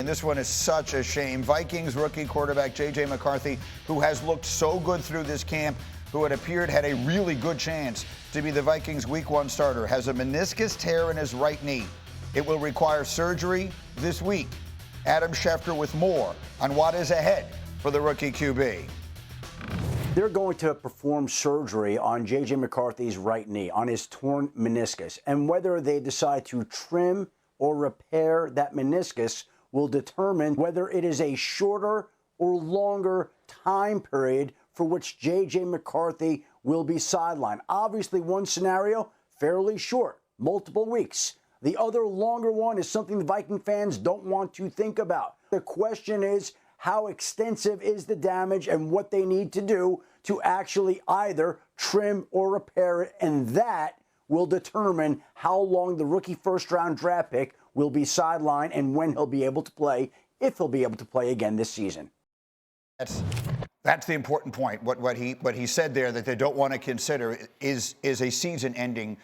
This one is such a shame. Vikings rookie quarterback J.J. McCarthy, who has looked so good through this camp, who had appeared had a really good chance to be the Vikings' Week 1 starter, has a meniscus tear in his right knee. It will require surgery this week. Adam Schefter with more on what is ahead for the rookie QB. They're going to perform surgery on J.J. McCarthy's right knee, on his torn meniscus. And whether they decide to trim or repair that meniscus will determine whether it is a shorter or longer time period for which J.J. McCarthy will be sidelined. Obviously, one scenario, fairly short, multiple weeks. The other longer one is something the Viking fans don't want to think about. The question is, how extensive is the damage and what they need to do to actually either trim or repair it, and that will determine how long the rookie first-round draft pick will be sidelined and when he'll be able to play, if he'll be able to play again this season. That's the important point. What he said there, that they don't want to consider is a season-ending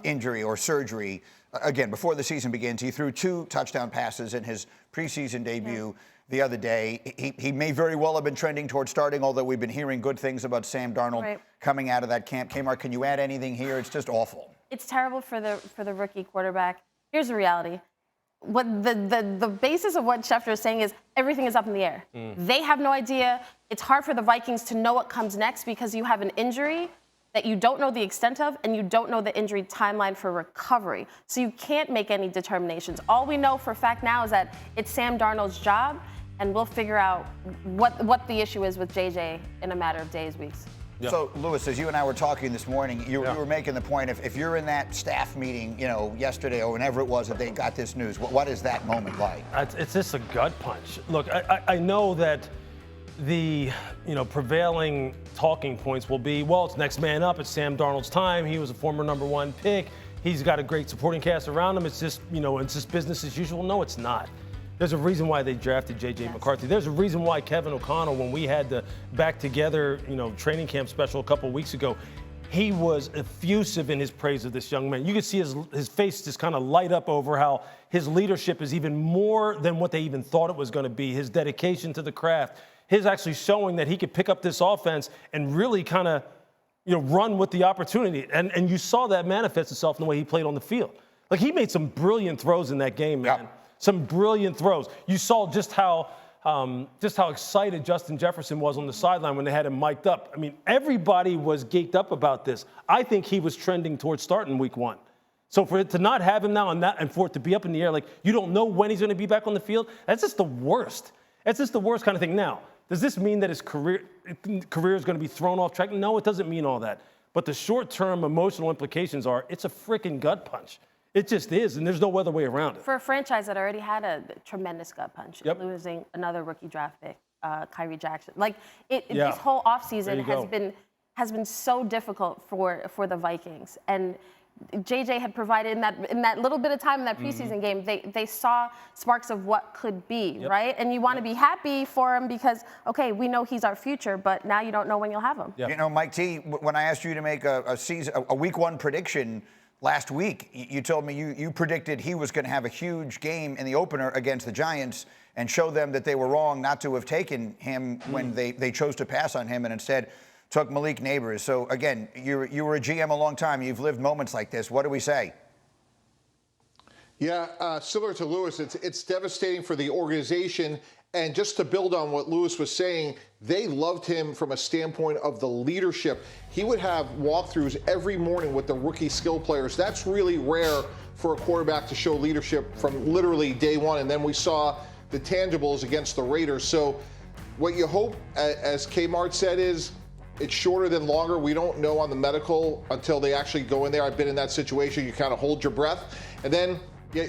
injury or surgery. Again, before the season begins, he threw 2 touchdown passes in his preseason debut the other day. He may very well have been trending toward starting, although we've been hearing good things about Sam Darnold coming out of that camp. Kmart, can you add anything here? It's just awful. It's terrible for the rookie quarterback. Here's the reality. What the basis of what Schefter is saying is everything is up in the air. They have no idea. It's hard for the Vikings to know what comes next because you have an injury that you don't know the extent of, and you don't know the injury timeline for recovery. So you can't make any determinations. All we know for a fact now is that it's Sam Darnold's job, and we'll figure out what the issue is with JJ in a matter of days, weeks. Yeah. So, Louis, as you and I were talking this morning, you were making the point, if you're in that staff meeting, yesterday or whenever it was that they got this news, what is that moment like? It's just a gut punch. Look, I know that the prevailing talking points will be, well, it's next man up. It's Sam Darnold's time. He was a former #1 pick. He's got a great supporting cast around him. It's just, it's just business as usual. No, it's not. There's a reason why they drafted J.J. McCarthy. There's a reason why Kevin O'Connell, when we had the back together, training camp special a couple weeks ago, he was effusive in his praise of this young man. You could see his face just kind of light up over how his leadership is even more than what they even thought it was going to be. His dedication to the craft, his actually showing that he could pick up this offense and really kind of, run with the opportunity. And you saw that manifest itself in the way he played on the field. Like, he made some brilliant throws in that game, man. Yep. Some brilliant throws. You saw just how excited Justin Jefferson was on the sideline when they had him mic'd up. I mean, everybody was geeked up about this. I think he was trending towards starting Week 1. So for it to not have him now and for it to be up in the air, like you don't know when he's going to be back on the field, that's just the worst. That's just the worst kind of thing. Now, does this mean that his career is going to be thrown off track? No, it doesn't mean all that. But the short-term emotional implications are it's a freaking gut punch. It just is, and there's no other way around it. For a franchise that already had a tremendous gut punch, losing another rookie draft pick, Kyrie Jackson. This whole offseason has been so difficult for the Vikings. And JJ had provided in that little bit of time in that preseason game, they saw sparks of what could be, right? And you want to be happy for him because, okay, we know he's our future, but now you don't know when you'll have him. Mike T, when I asked you to make a Week 1 prediction last week, you told me you predicted he was going to have a huge game in the opener against the Giants and show them that they were wrong not to have taken him when they chose to pass on him and instead took Malik Neighbors. So, again, you were a GM a long time. You've lived moments like this. What do we say? Yeah, similar to Louis, it's devastating for the organization. And just to build on what Louis was saying, they loved him from a standpoint of the leadership. He would have walkthroughs every morning with the rookie skill players. That's really rare for a quarterback to show leadership from literally day one. And then we saw the tangibles against the Raiders. So what you hope, as Kmart said, is it's shorter than longer. We don't know on the medical until they actually go in there. I've been in that situation. You kind of hold your breath. And then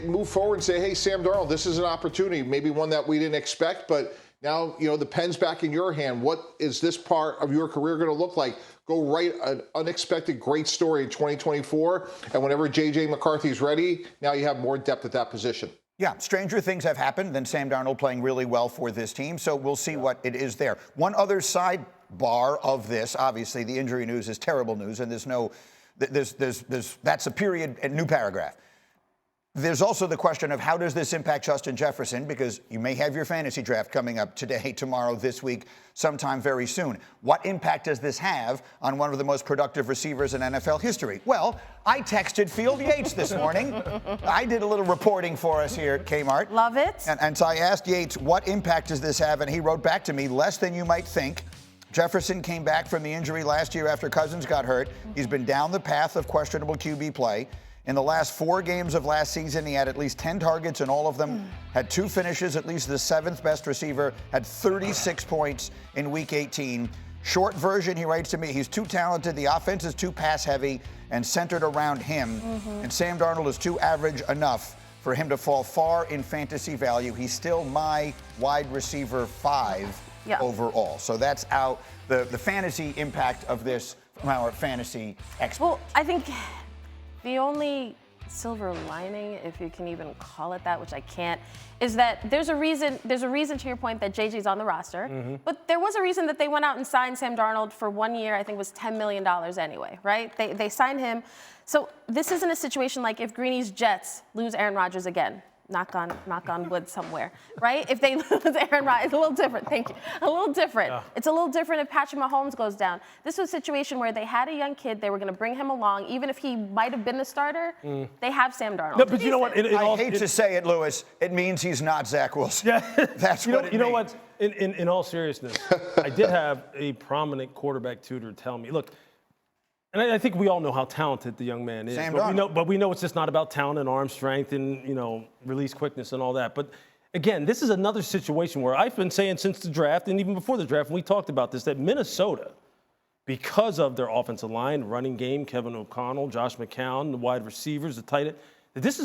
move forward and say, hey, Sam Darnold, this is an opportunity, maybe one that we didn't expect, but now, the pen's back in your hand. What is this part of your career going to look like? Go write an unexpected great story in 2024, and whenever J.J. McCarthy's ready, now you have more depth at that position. Yeah, stranger things have happened than Sam Darnold playing really well for this team, so we'll see what it is there. One other sidebar of this, obviously, the injury news is terrible news, and that's a period, a new paragraph. There's also the question of how does this impact Justin Jefferson, because you may have your fantasy draft coming up today, tomorrow, this week, sometime very soon. What impact does this have on one of the most productive receivers in NFL history? Well, I texted Field Yates this morning. I did a little reporting for us here at Kmart. Love it. And so I asked Yates, what impact does this have? And he wrote back to me, less than you might think. Jefferson came back from the injury last year after Cousins got hurt. He's been down the path of questionable QB play. In the last 4 games of last season, he had at least 10 targets in all of them, had 2 finishes, at least the 7th best receiver, had 36 points in Week 18. Short version, he writes to me, he's too talented, the offense is too pass-heavy and centered around him, and Sam Darnold is too average enough for him to fall far in fantasy value. He's still my wide receiver 5 overall. So that's out the fantasy impact of this from our fantasy expert. Well, I think the only silver lining, if you can even call it that, which I can't, is that there's a reason to your point that JJ's on the roster, but there was a reason that they went out and signed Sam Darnold for 1 year, I think it was $10 million anyway, right? They signed him. So this isn't a situation like if Greeny's Jets lose Aaron Rodgers again. Knock on wood somewhere, right? If they lose Aaron Rodgers, it's a little different. Thank you. A little different. Yeah. It's a little different if Patrick Mahomes goes down. This was a situation where they had a young kid. They were going to bring him along, even if he might have been the starter. They have Sam Darnold. No, but you know what? I hate to say it, Lewis. It means he's not Zach Wilson. Yeah, that's what it means. You know what? In all seriousness, I did have a prominent quarterback tutor tell me, look. And I think we all know how talented the young man is. But we know it's just not about talent and arm strength and, release quickness and all that. But, again, this is another situation where I've been saying since the draft and even before the draft, and we talked about this, that Minnesota, because of their offensive line, running game, Kevin O'Connell, Josh McCown, the wide receivers, the tight end, this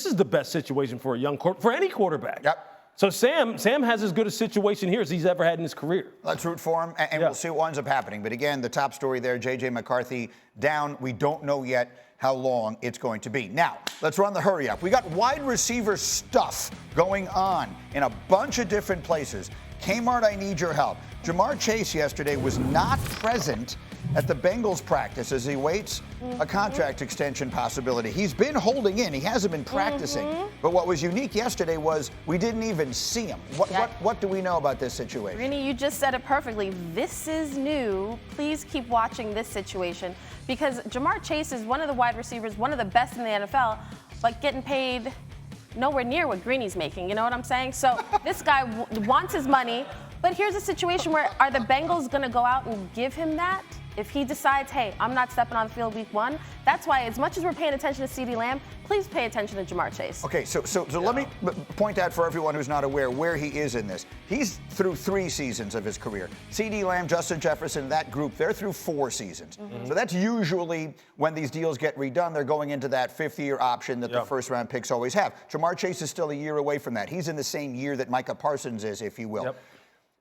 is the best situation for for any quarterback. Yep. So Sam has as good a situation here as he's ever had in his career. Let's root for him, and we'll see what ends up happening. But again, the top story there, J.J. McCarthy down. We don't know yet how long it's going to be. Now, let's run the hurry up. We got wide receiver stuff going on in a bunch of different places. Kmart, I need your help. Jamar Chase yesterday was not present at the Bengals practice as he waits a contract extension possibility. He's been holding in. He hasn't been practicing. But what was unique yesterday was we didn't even see him. What do we know about this situation? Rini, you just said it perfectly. This is new. Please keep watching this situation because Jamar Chase is one of the wide receivers, one of the best in the NFL, but getting paid nowhere near what Greeny's making. You know what I'm saying? So this guy wants his money. But here's a situation where are the Bengals going to go out and give him that? If he decides, hey, I'm not stepping on the field week 1, that's why as much as we're paying attention to CeeDee Lamb, please pay attention to Jamar Chase. Okay, so let me point out for everyone who's not aware where he is in this. He's through 3 seasons of his career. CeeDee Lamb, Justin Jefferson, that group, they're through 4 seasons. So that's usually when these deals get redone, they're going into that 5th-year option that the first-round picks always have. Jamar Chase is still a year away from that. He's in the same year that Micah Parsons is, if you will. Yep.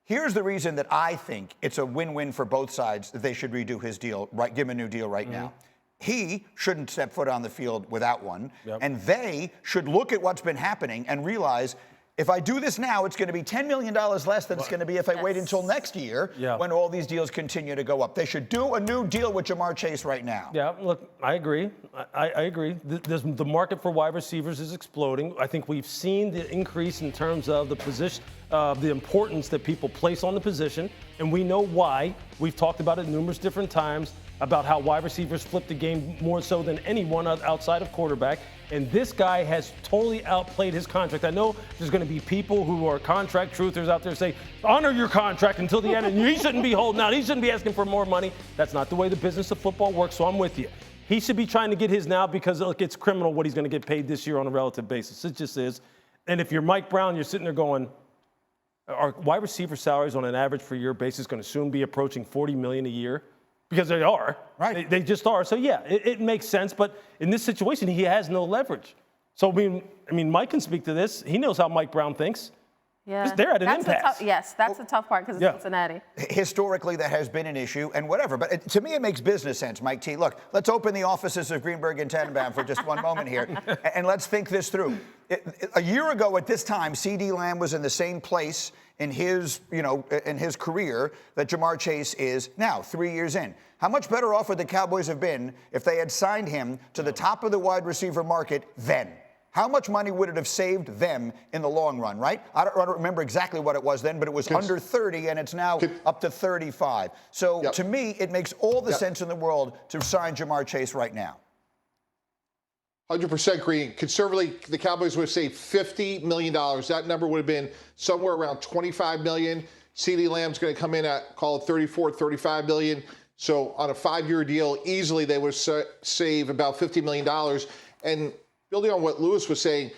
Here's the reason that I think it's a win-win for both sides that they should redo his deal, give him a new deal right now. He shouldn't step foot on the field without one, and they should look at what's been happening and realize if I do this now, it's going to be $10 million less than it's going to be if I wait until next year when all these deals continue to go up. They should do a new deal with Jamar Chase right now. Yeah, look, I agree. I agree. The market for wide receivers is exploding. I think we've seen the increase in terms of the position, the importance that people place on the position, and we know why. We've talked about it numerous different times about how wide receivers flip the game more so than anyone outside of quarterback. And this guy has totally outplayed his contract. I know there's going to be people who are contract truthers out there say, honor your contract until the end, and he shouldn't be holding out. He shouldn't be asking for more money. That's not the way the business of football works, so I'm with you. He should be trying to get his now because, look, it's criminal what he's going to get paid this year on a relative basis. It just is. And if you're Mike Brown, you're sitting there going, are wide receiver salaries on an average per year basis going to soon be approaching $40 million a year? Because they are. Right. They just are. So, yeah, it makes sense. But in this situation, he has no leverage. So, I mean, Mike can speak to this. He knows how Mike Brown thinks. Yeah. They're at an impasse. That's the tough part because it's Cincinnati. Historically, that has been an issue and whatever. But to me, it makes business sense, Mike T. Look, let's open the offices of Greenberg and Tannenbaum for just one moment here. And let's think this through. A year ago at this time, CeeDee Lamb was in the same place in his career that Jamar Chase is now, 3 years in. How much better off would the Cowboys have been if they had signed him to the top of the wide receiver market then? How much money would it have saved them in the long run, right? I don't remember exactly what it was then, but it was under 30, and it's now up to 35. So to me, it makes all the sense in the world to sign Jamar Chase right now. 100% Green. Conservatively, the Cowboys would have saved $50 million. That number would have been somewhere around $25 million. CeeDee Lamb's going to come in at, call it $34, $35 million. So on a 5-year deal, easily they would save about $50 million. And building on what Lewis was saying,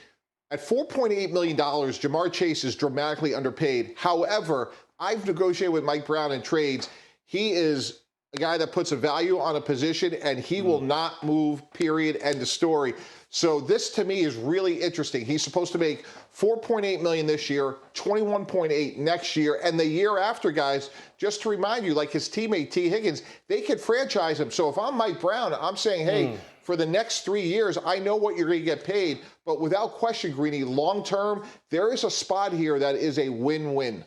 at $4.8 million, Jamar Chase is dramatically underpaid. However, I've negotiated with Mike Brown in trades. He is a guy that puts a value on a position, and he will not move, period, end of story. So this, to me, is really interesting. He's supposed to make $4.8 million this year, $21.8 next year, and the year after, guys, just to remind you, like his teammate T. Higgins, they could franchise him. So if I'm Mike Brown, I'm saying, hey, for the next 3 years, I know what you're going to get paid, but without question, Greeny, long-term, there is a spot here that is a win-win.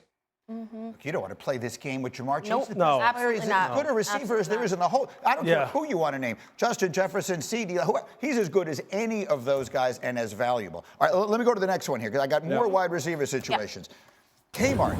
You don't want to play this game with Jamar Chase. Nope. No. Absolutely not. As good a receiver as there is in the whole. I don't care who you want to name. Justin Jefferson, CeeDee, he's as good as any of those guys and as valuable. All right, let me go to the next one here because I got more wide receiver situations. Kmart,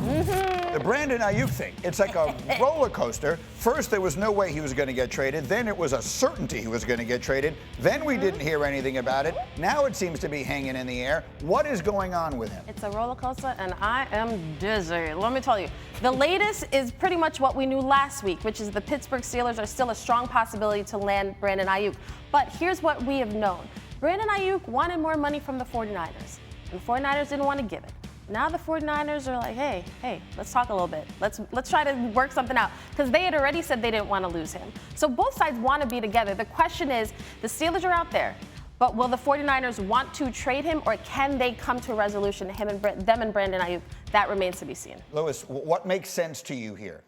the Brandon Ayuk thing. It's like a roller coaster. First, there was no way he was going to get traded. Then it was a certainty he was going to get traded. Then we didn't hear anything about it. Now it seems to be hanging in the air. What is going on with him? It's a roller coaster, and I am dizzy. Let me tell you. The latest is pretty much what we knew last week, which is the Pittsburgh Steelers are still a strong possibility to land Brandon Ayuk. But here's what we have known. Brandon Ayuk wanted more money from the 49ers, and the 49ers didn't want to give it. Now the 49ers are like, hey, let's talk a little bit. Let's try to work something out. Because they had already said they didn't want to lose him. So both sides want to be together. The question is, the Steelers are out there, but will the 49ers want to trade him, or can they come to a resolution, them and Brandon Ayuk? That remains to be seen. Lewis, what makes sense to you here?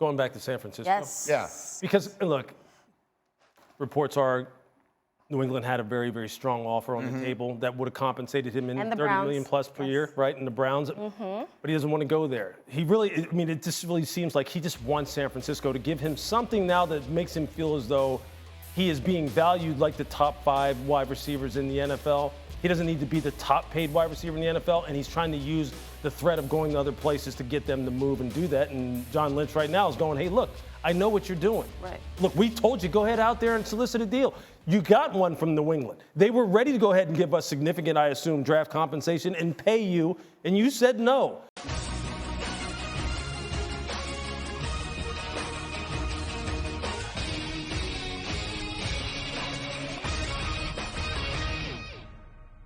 Going back to San Francisco. Yes. Yeah. Because, look, reports are New England had a very, very strong offer on the table that would have compensated him in $30 million plus per year, right? And the Browns, but he doesn't want to go there. He really, I mean, it just really seems like he just wants San Francisco to give him something now that makes him feel as though he is being valued like the top 5 wide receivers in the NFL. He doesn't need to be the top paid wide receiver in the NFL, and he's trying to use the threat of going to other places to get them to move and do that. And John Lynch right now is going, hey, look, I know what you're doing. Right. Look, we told you, go ahead out there and solicit a deal. You got one from New England. They were ready to go ahead and give us significant, I assume, draft compensation and pay you, and you said no.